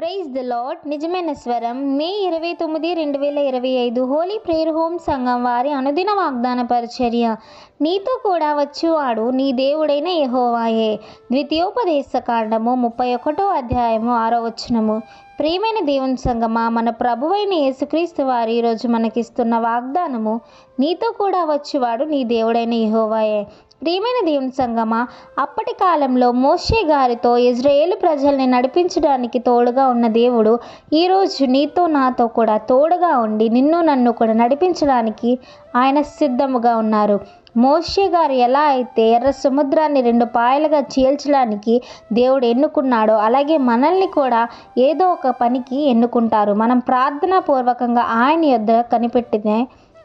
Praise the lord. నిజమైన స్వరం మే 29, 2025 Holi prayer home సంఘం వారి అనుదిన వాగ్దాన పరిచర్య. నీతో కూడా వచ్చువాడు నీ దేవుడైన యెహోవాయే. ద్వితీయోపదేశ కాండము 31వ అధ్యాయము 6వ వచనము. ప్రియమైన దేవుని సంగమా, మన ప్రభువైన యేసుక్రీస్తు వారు ఈరోజు మనకిస్తున్న వాగ్దానము, నీతో కూడా వచ్చువాడు నీ దేవుడైన యెహోవాయే. ప్రియమైన దేవుని సంగమా, అప్పటి కాలంలో మోషే గారితో ఇజ్రాయేలు ప్రజల్ని నడిపించడానికి తోడుగా ఉన్న దేవుడు ఈరోజు నీతో నాతో కూడా తోడుగా ఉండి నిన్ను నన్ను కూడా నడిపించడానికి ఆయన సిద్ధముగా ఉన్నారు. మోషే గారు ఎలా అయితే ఎర్ర సముద్రాన్ని 2 పాయలుగా చీల్చడానికి దేవుడు ఎన్నుకున్నాడో, అలాగే మనల్ని కూడా ఏదో ఒక పనికి ఎన్నుకుంటారు. మనం ప్రార్థనా పూర్వకంగా ఆయన యొద్ద కనిపెట్టితే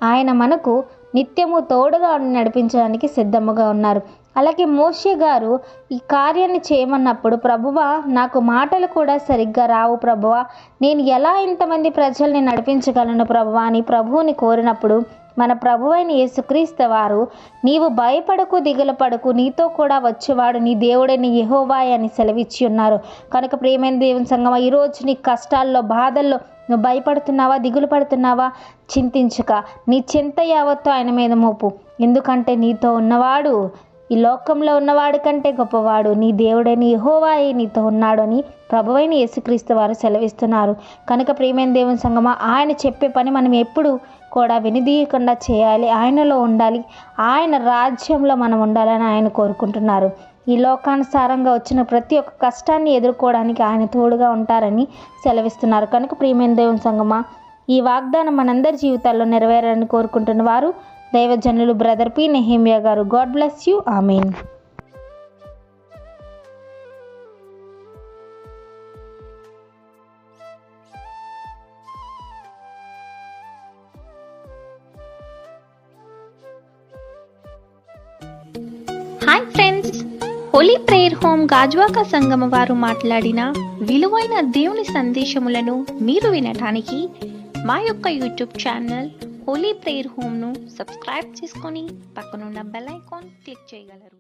ఆయన మనకు నిత్యము తోడుగా నడిపించడానికి సిద్ధముగా ఉన్నారు. అలాగే మోషే గారు ఈ కార్యాన్ని చేయమన్నప్పుడు, ప్రభువా నాకు మాటలు కూడా సరిగ్గా రావు ప్రభువా, నేను ఎలా ఇంతమంది ప్రజల్ని నడిపించగలను ప్రభువా అని ప్రభువుని కోరినప్పుడు, మన ప్రభువైన యేసుక్రీస్తు వారు, నీవు భయపడకు, దిగులు పడకు, నీతో కూడా వచ్చేవాడు నీ దేవుడైన యెహోవాయే అని సెలవిచ్చి ఉన్నారు. కనుక ప్రియమైన దేవుని సంగమా, ఈరోజు నీ కష్టాల్లో, బాధల్లో నువ్వు భయపడుతున్నావా, దిగులు పడుతున్నావా, చింతించక నీ చింత యావత్తు ఆయన మీద మోపు. ఎందుకంటే నీతో ఉన్నవాడు ఈ లోకంలో ఉన్నవాడి కంటే గొప్పవాడు, నీ దేవుడైన యెహోవాయే నీతో ఉన్నాడు అని ప్రభువైన యేసుక్రీస్తు వారు సెలవిస్తున్నారు. కనుక ప్రియమైన దేవుని సంగమా, ఆయన చెప్పే పని మనం ఎప్పుడు కూడా వినిదీయకుండా చేయాలి, ఆయనలో ఉండాలి, ఆయన రాజ్యంలో మనం ఉండాలని ఆయన కోరుకుంటున్నారు. ఈ లోకానుసారంగా వచ్చిన ప్రతి ఒక్క కష్టాన్ని ఎదుర్కోవడానికి ఆయన తోడుగా ఉంటారని సెలవిస్తున్నారు. కనుక ప్రియమైన దేవుని సంగమా, ఈ వాగ్దానం మనందరి జీవితాల్లో నెరవేరాలని కోరుకుంటున్న వారు దైవజనులు బ్రదర్ పి. నెహెమియా గారు. God bless you. Amen. Hi friends, Holi prayer home Gajuwaka సంగమ వారు మాట్లాడిన విలువైన దేవుని సందేశములను మీరు వినటానికి మా యొక్క యూట్యూబ్ ఛానల్ హోలీ ప్రేయర్ హోమ్ను సబ్స్క్రైబ్ చేసుకొని పక్కనున్న బెల్ ఐకాన్ క్లిక్ చేయగలరు.